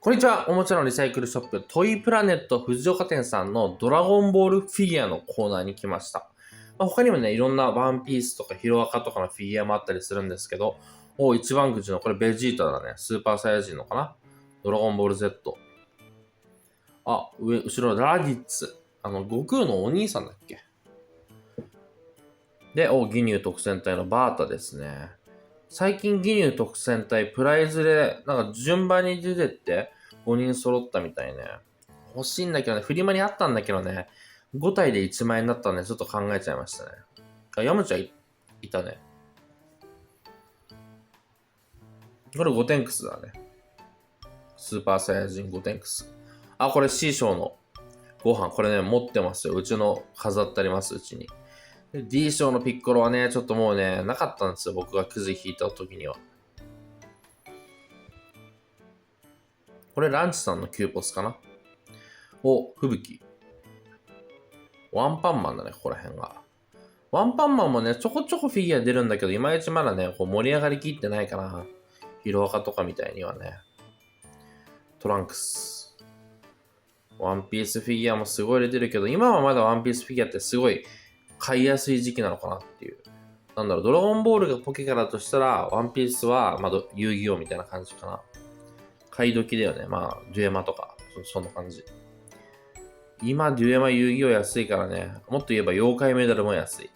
こんにちは。おもちゃのリサイクルショップ、トイプラネット藤岡店さんのドラゴンボールフィギュアのコーナーに来ました。他にもね、いろんなワンピースとかヒロアカとかのフィギュアもあったりするんですけど、一番口のこれベジータだね。スーパーサイヤ人のかな、ドラゴンボール Z。後ろラディッツ。悟空のお兄さんだっけ。で、ギニュー特戦隊のバータですね。最近ギニュー特戦隊プライズでなんか順番に出てって5人揃ったみたいね。欲しいんだけどね、フリマにあったんだけどね、5体で1万円だったんでちょっと考えちゃいましたね。ヤムチャいたね。これゴテンクスだね。スーパーサイヤ人ゴテンクス。これ C 賞のご飯。これね、持ってますよ。うちの飾ってあります、うちに。D 賞のピッコロはね、ちょっともうね、なかったんですよ。僕がくじ引いた時には。これランチさんのキューポスかな。吹雪。ワンパンマンだね、ここら辺が。ワンパンマンもね、ちょこちょこフィギュア出るんだけど、いまいちまだね、盛り上がりきってないかな。ヒロアカとかみたいにはね。トランクス。ワンピースフィギュアもすごい出てるけど、今はまだワンピースフィギュアってすごい買いやすい時期なのかなっていう。ドラゴンボールがポケカだとしたら、ワンピースは、遊戯王みたいな感じかな。買い時だよね。デュエマとか、そんな感じ。今、デュエマ遊戯王安いからね。もっと言えば妖怪メダルも安い。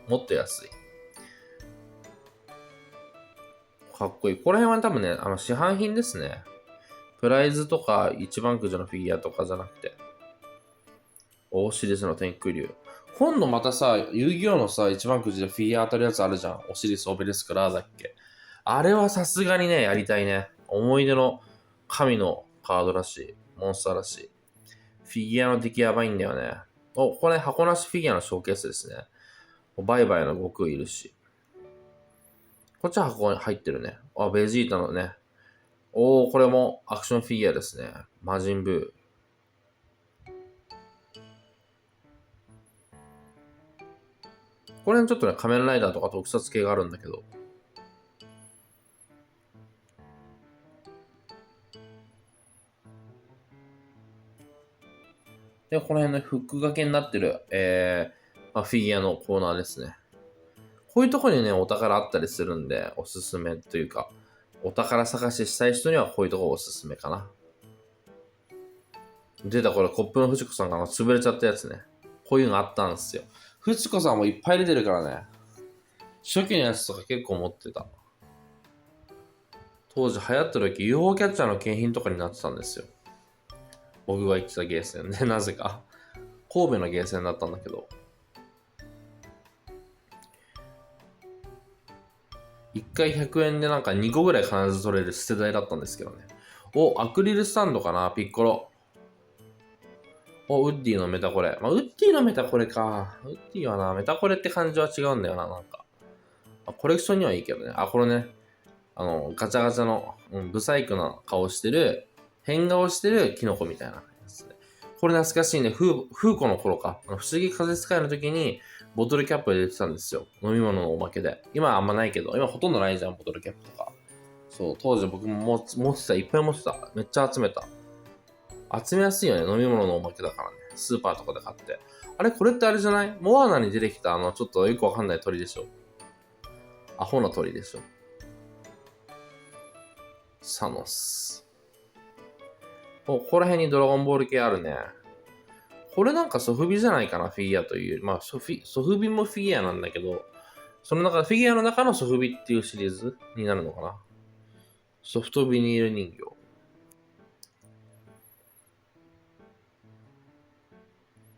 もっと安い。かっこいい。ここら辺は多分ね、市販品ですね。プライズとか一番くじのフィギュアとかじゃなくて。オシリスの天空竜。今度またさ、遊戯王のさ、一番くじでフィギュア当たるやつあるじゃん。オシリス、オベリスク、ラーだっけ。あれはさすがにね、やりたいね。思い出の神のカードらしい。モンスターらしい。フィギュアの出来やばいんだよね。これ箱なしフィギュアのショーケースですね。バイバイの悟空いるし。こっちは箱に入ってるね。ベジータのね。これもアクションフィギュアですね。魔人ブー。これちょっとね、仮面ライダーとか特撮系があるんだけど。で、この辺のフック掛けになってる、フィギュアのコーナーですね。こういうところにね、お宝あったりするんで、おすすめというか、お宝探ししたい人にはこういうところおすすめかな。出たこれ、コップのフチコさんが潰れちゃったやつね。こういうのあったんですよ。フチコさんもいっぱい出てるからね。初期のやつとか結構持ってた。当時流行った時 UFO キャッチャーの景品とかになってたんですよ。僕が行ってたゲーセンで、なぜか。神戸のゲーセンだったんだけど。1回100円でなんか2個ぐらい必ず取れる捨て台だったんですけどね。アクリルスタンドかな、ピッコロ。ウッディのメタコレ。ウッディのメタコレか。ウッディはな、メタコレって感じは違うんだよな、なんか。コレクションにはいいけどね。これね。ガチャガチャの、ブサイクな顔してる、変顔してるキノコみたいなやつで。これ懐かしいね。フーコの頃か。不思議風使いの時に、ボトルキャップ入れてたんですよ。飲み物のおまけで。今はあんまないけど、今ほとんどないじゃん、ボトルキャップとか。そう、当時僕も持ってた、いっぱい持ってた。めっちゃ集めた。集めやすいよね、飲み物のおまけだからね。スーパーとかで買って。これってあれじゃない？モアナに出てきたちょっとよくわかんない鳥でしょ。アホな鳥でしょ。サノス。ここら辺にドラゴンボール系あるね。これなんかソフビじゃないかな、フィギュアという。ソフビもフィギュアなんだけど、その中、フィギュアの中のソフビっていうシリーズになるのかな。ソフトビニール人形。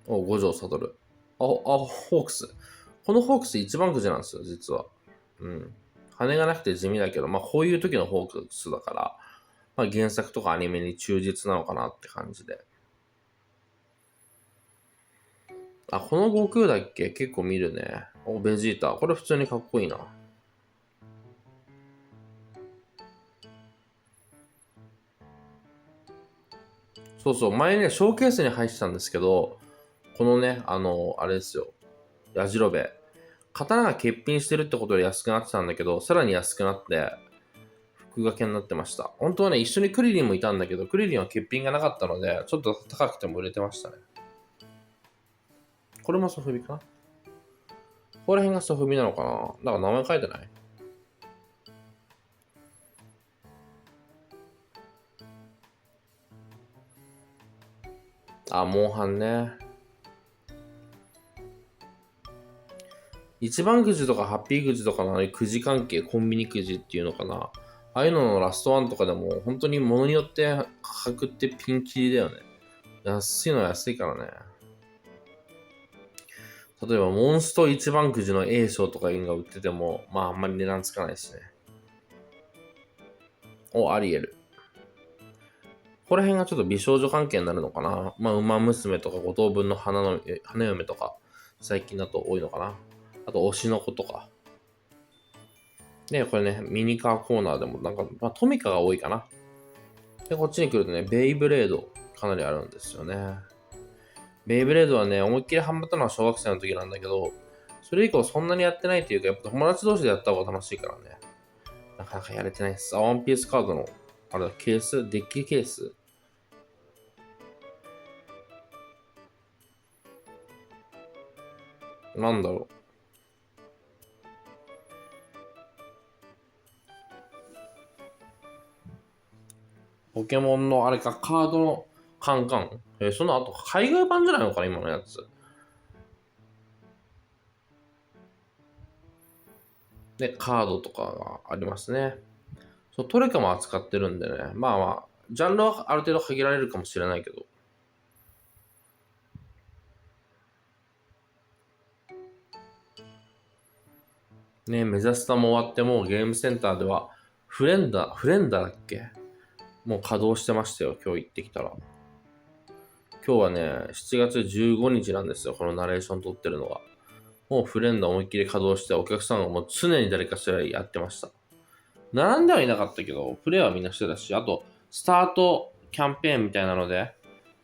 五条悟。ホークス。このホークス一番くじなんですよ、実は。羽がなくて地味だけど、こういう時のホークスだから、原作とかアニメに忠実なのかなって感じで。この悟空だっけ結構見るね。ベジータ。これ普通にかっこいいな。そうそう、前ね、ショーケースに入ってたんですけど、このね、あれですよ。ヤジロベ。刀が欠品してるってことで安くなってたんだけど、さらに安くなって、僕がけになってました。本当はね、一緒にクリリンもいたんだけど、クリリンは欠品がなかったので、ちょっと高くても売れてましたね。これもソフビかな。ここら辺がソフビなのかな。だから名前書いてない。あ、モンハンね。一番くじとかハッピーくじとかのくじ関係、コンビニくじっていうのかな。ああいうののラストワンとかでも、本当に物によって価格ってピンキリだよね。安いのは安いからね。例えば、モンスト一番くじの A 賞とかいうのが売ってても、まああんまり値段つかないしね。アリエル。ここら辺がちょっと美少女関係になるのかな。まあ、馬娘とか五等分の花嫁とか、最近だと多いのかな。あと、推しの子とか。で、これね、ミニカーコーナーでもなんか、まあ、トミカが多いかな。で、こっちに来るとね、ベイブレード、かなりあるんですよね。ベイブレードはね、思いっきりハマったのは小学生の時なんだけど、それ以降そんなにやってないっていうか、やっぱ友達同士でやった方が楽しいからね。なかなかやれてないです。ワンピースカードの、あれだ、ケースデッキケースなんだろう。ポケモンのあれか、カードのカンカン。その後、海外版じゃないのかな、今のやつ。で、カードとかがありますね。そう、トレカも扱ってるんでね。まあまあ、ジャンルはある程度限られるかもしれないけど。ね、メジャスタも終わってもうゲームセンターでは、フレンダだっけもう稼働してましたよ、今日行ってきたら。今日はね、7月15日なんですよ、このナレーション撮ってるのが。もうフレンダ思いっきり稼働して、お客さんがもう常に誰かしらやってました。並んではいなかったけど、プレイはみんなしてたし、あと、スタートキャンペーンみたいなので、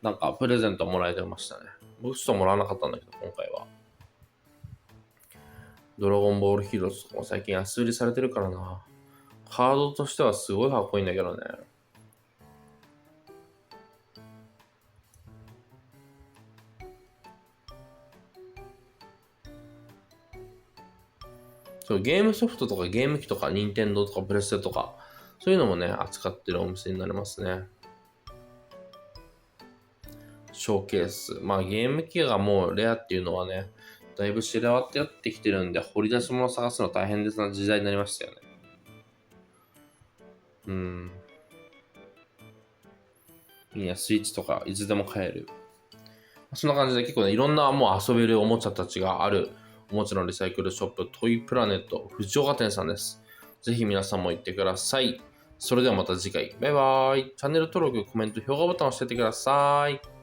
なんかプレゼントもらえてましたね。僕ちょっともらわなかったんだけど、今回は。ドラゴンボールヒーローズとかも最近安売りされてるからな。カードとしてはすごいかっこいいんだけどね。そう、ゲームソフトとかゲーム機とか、任天堂とかプレステとか、そういうのもね、扱ってるお店になりますね。ショーケース。まあゲーム機がもうレアっていうのはね、だいぶ知れ渡ってきてるんで、掘り出し物を探すの大変な時代になりましたよね。いいね、スイッチとかいつでも買える。そんな感じで結構ね、いろんなもう遊べるおもちゃたちがあるおもちゃのリサイクルショップ、トイプラネット藤岡店さんです。ぜひ皆さんも行ってください。それではまた次回。バイバーイ。チャンネル登録、コメント、評価ボタンを押しててください。